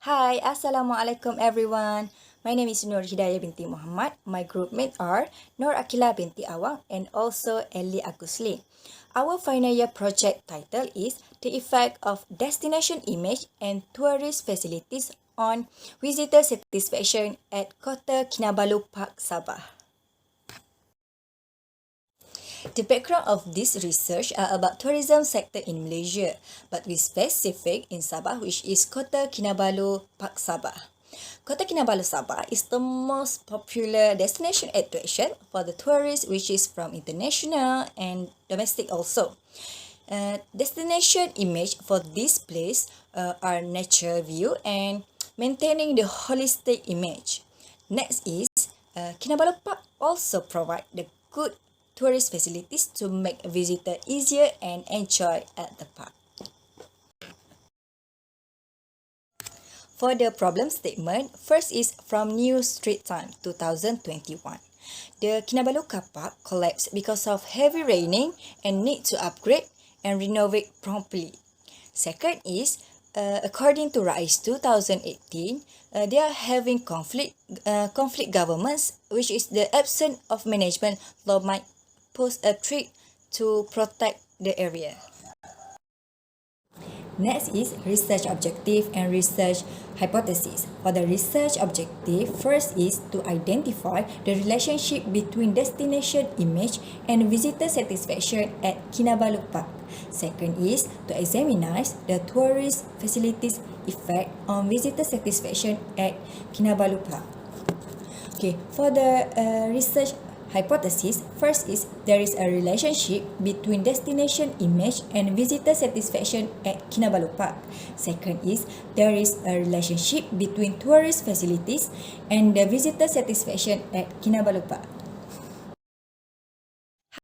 Hi, Assalamualaikum everyone. My name is Hidayah binti Mohamad. My group mates are AQILAH binti AWANG and also AUGUSTLIN. Our final year project title is The Effect of Destination Image and Tourist Facilities on Visitor Satisfaction at Kota Kinabalu Park, Sabah. The background of this research are about tourism sector in Malaysia, but with specific in Sabah, which is Kota Kinabalu Park Sabah. Kota Kinabalu Sabah is the most popular destination attraction for the tourists, which is from international and domestic also. Destination image for this place are nature view and maintaining the holistic image. Next is Kinabalu Park also provide the good tourist facilities to make a visitor easier and enjoy at the park. For the problem statement, first is from New Street Time 2021. The Kinabalu car park collapsed because of heavy raining and need to upgrade and renovate promptly. Second is, according to RAIS 2018, they are having conflict governments, which is the absence of management law might pose a threat to protect the area. Next is research objective and research hypothesis. For the research objective, first is to identify the relationship between destination image and visitor satisfaction at Kinabalu Park. Second is to examine the tourist facilities effect on visitor satisfaction at Kinabalu Park. Okay, for the research hypothesis, first is there is a relationship between destination image and visitor satisfaction at Kinabalu Park. Second is there is a relationship between tourist facilities and the visitor satisfaction at Kinabalu Park.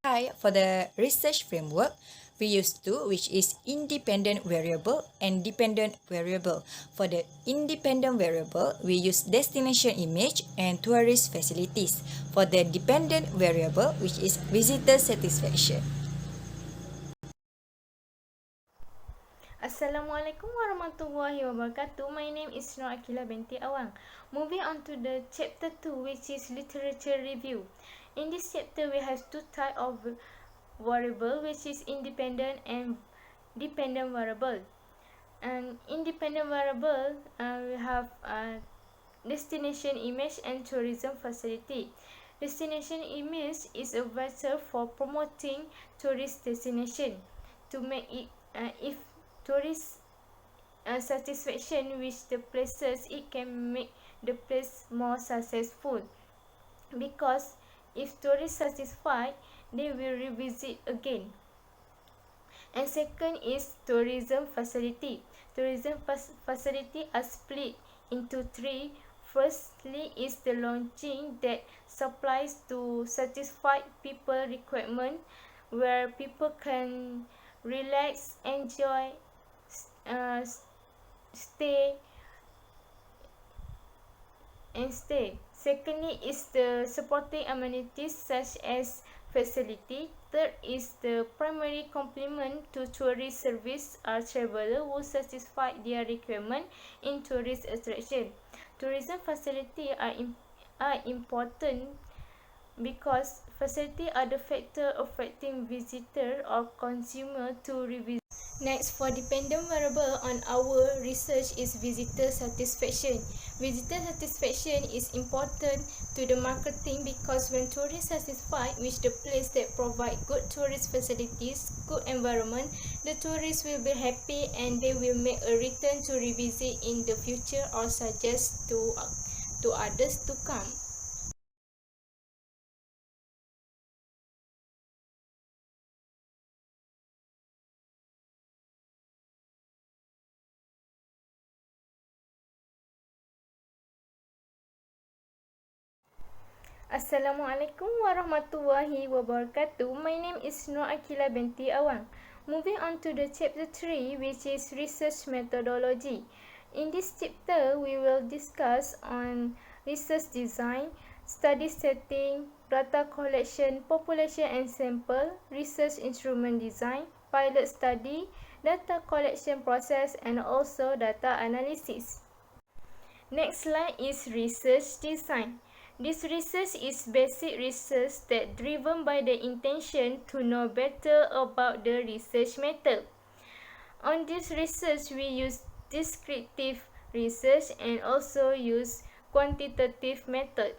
Hi, for the research framework, we use two, which is independent variable and dependent variable. For the independent variable, we use destination image and tourist facilities. For the dependent variable, which is visitor satisfaction. Assalamualaikum warahmatullahi wabarakatuh. My name is AQILAH binti AWANG. Moving on to the chapter 2, which is literature review. In this chapter, we have two types of variable, which is independent and dependent variable. And independent variable, we have destination image and tourism facility. Destination image is a vector for promoting tourist destination to make it if tourist satisfaction with the places, it can make the place more successful, because if tourists satisfied, they will revisit again. And second is tourism facility. Tourism facility are split into three. Firstly is the lodging that supplies to satisfy people requirement, where people can relax, enjoy, stay. Secondly is the supporting amenities such as facility. Third is the primary complement to tourist service are traveller who satisfy their requirement in tourist attraction. Tourism facility are important because facility are the factor affecting visitor or consumer to revisit. Next, for dependent variable on our research is visitor satisfaction. Visitor satisfaction is important to the marketing because when tourists satisfied with the place that provide good tourist facilities, good environment, the tourists will be happy and they will make a return to revisit in the future or suggest to others to come. Assalamualaikum warahmatullahi wabarakatuh. My name is AQILAH binti AWANG. Moving on to the chapter 3, which is research methodology. In this chapter, we will discuss on research design, study setting, data collection, population and sample, research instrument design, pilot study, data collection process and also data analysis. Next slide is research design. This research is basic research that driven by the intention to know better about the research method. On this research, we use descriptive research and also use quantitative method.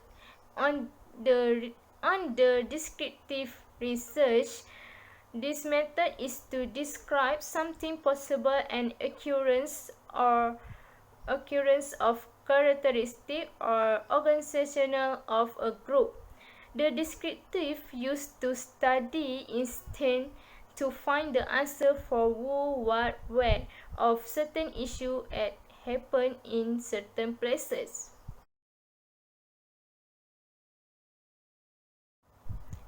On the descriptive research, this method is to describe something possible and occurrence of characteristic or organizational of a group. The descriptive used to study instead to find the answer for who, what, where of certain issue at happen in certain places.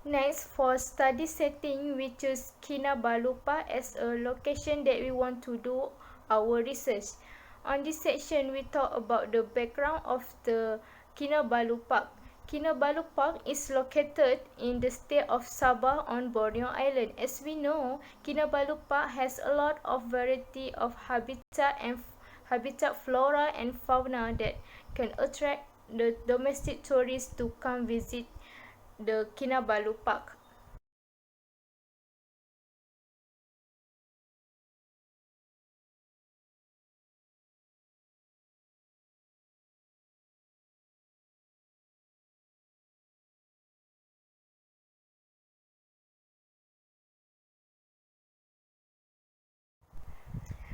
Next, for study setting, we choose Kinabalu as a location that we want to do our research. On this section, we talk about the background of the Kinabalu Park. Kinabalu Park is located in the state of Sabah on Borneo Island. As we know, Kinabalu Park has a lot of variety of habitat flora and fauna that can attract the domestic tourists to come visit the Kinabalu Park.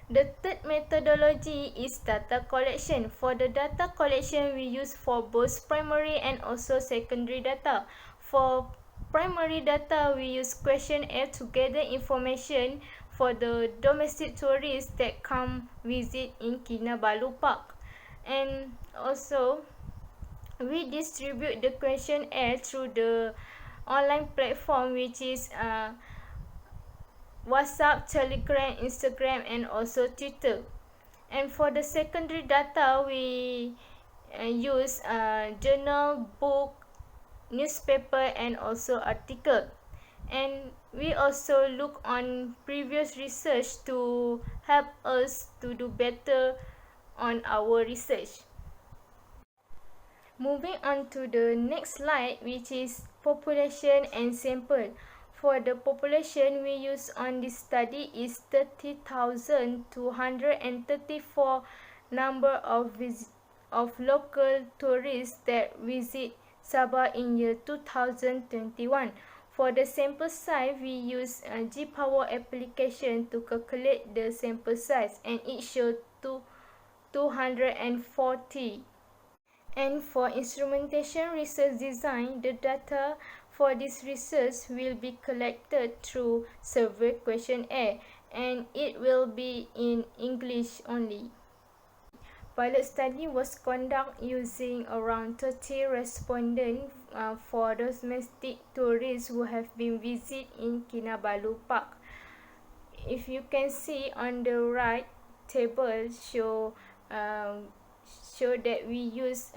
The third methodology is data collection. For the data collection, we use for both primary and also secondary data. For primary data, we use questionnaire to gather information for the domestic tourists that come visit in Kinabalu Park. And also, we distribute the questionnaire through the online platform, which is WhatsApp, Telegram, Instagram, and also Twitter. And for the secondary data, we use journal, book, newspaper, and also article. And we also look on previous research to help us to do better on our research. Moving on to the next slide, which is population and sample. For the population we use on this study is 30,234 number of local tourists that visit Sabah in year 2021. For the sample size, we use G-Power application to calculate the sample size, and it shows 240. And for instrumentation research design, the data for this research will be collected through survey questionnaire, and it will be in English only. Pilot study was conducted using around 30 respondents for domestic tourists who have been visit in Kinabalu Park. If you can see on the right table show that we use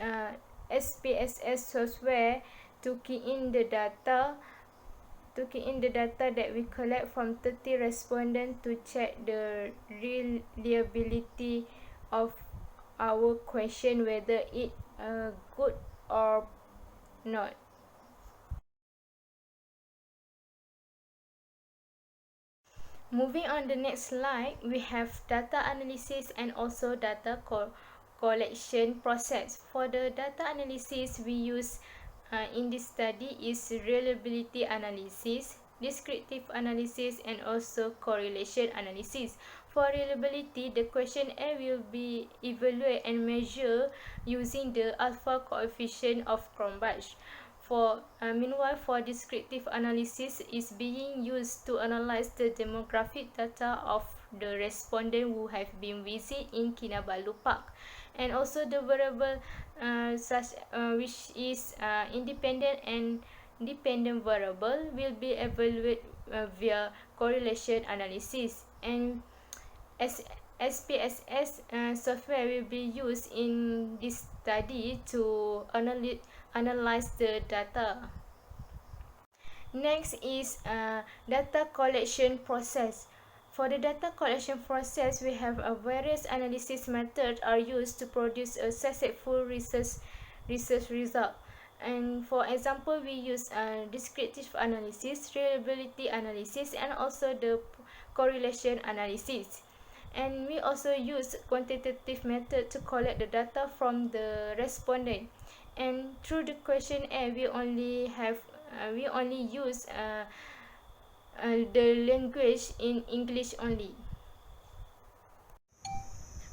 SPSS software to key in the data that we collect from 30 respondents to check the reliability of our question, whether it good or not. Moving on the next slide, we have data analysis and also data collection process. For the data analysis, we use in this study is reliability analysis, descriptive analysis, and also correlation analysis. For reliability, the questionnaire will be evaluated and measured using the alpha coefficient of Cronbach. Meanwhile, for descriptive analysis is being used to analyze the demographic data of the respondent who have been visit in Kinabalu Park, and also the variable which is independent and dependent variable will be evaluated via correlation analysis, and SPSS software will be used in this study to analyze the data. Next is data collection process. For the data collection process, we have a various analysis methods are used to produce a successful research result. And for example, we use descriptive analysis, reliability analysis, and also the correlation analysis. And we also use quantitative method to collect the data from the respondent. And through the questionnaire, we only use the language in English only.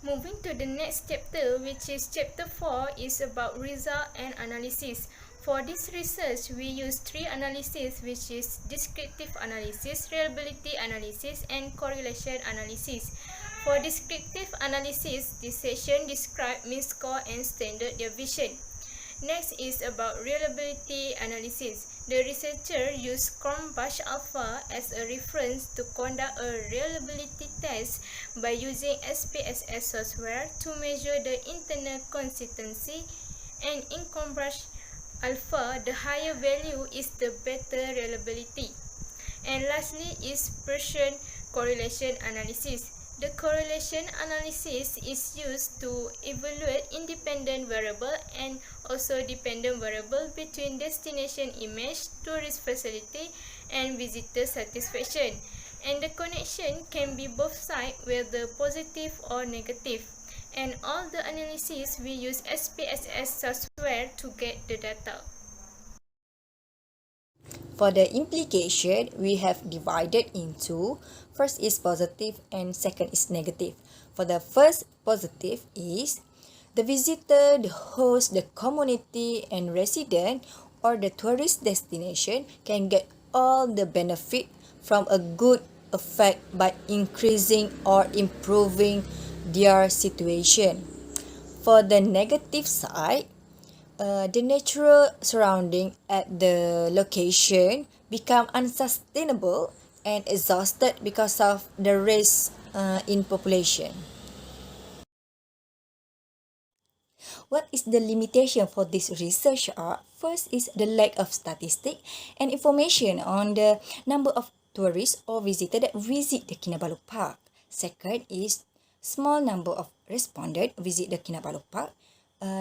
Moving to the next chapter, which is chapter 4, is about result and analysis. For this research, we use three analyses, which is descriptive analysis, reliability analysis, and correlation analysis. For descriptive analysis, this section describes mean score and standard deviation. Next is about reliability analysis. The researcher used Cronbach alpha as a reference to conduct a reliability test by using SPSS software to measure the internal consistency, and in Cronbach alpha, the higher value is the better reliability. And lastly is Pearson correlation analysis. The correlation analysis is used to evaluate independent variable and also dependent variable between destination image, tourist facility, and visitor satisfaction. And the connection can be both sides, whether positive or negative. And all the analysis we use SPSS software to get the data. For the implication, we have divided into first is positive and second is negative. For the first positive is the visitor, the host, the community and resident or the tourist destination can get all the benefit from a good effect by increasing or improving their situation. For the negative side, the natural surrounding at the location become unsustainable and exhausted because of the rise in population. What is the limitation for this research? First is the lack of statistic and information on the number of tourists or visitors that visit the Kinabalu Park. Second is small number of respondents visit the Kinabalu Park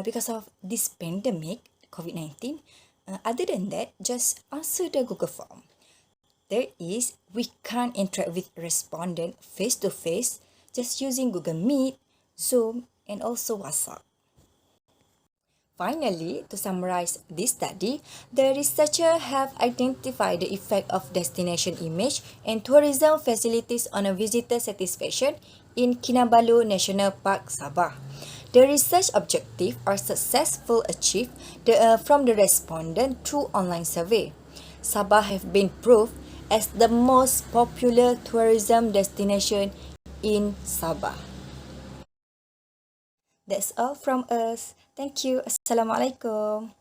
because of this pandemic, COVID-19. Other than that, just answer the Google form. Third is we can't interact with respondent face to face, just using Google Meet, Zoom, and also WhatsApp. Finally, to summarize this study, the researchers have identified the effect of destination image and tourism facilities on a visitor satisfaction in Kinabalu National Park, Sabah. The research objectives are successfully achieved from the respondent through online survey. Sabah have been proved as the most popular tourism destination in Sabah. That's all from us. Thank you. Assalamualaikum.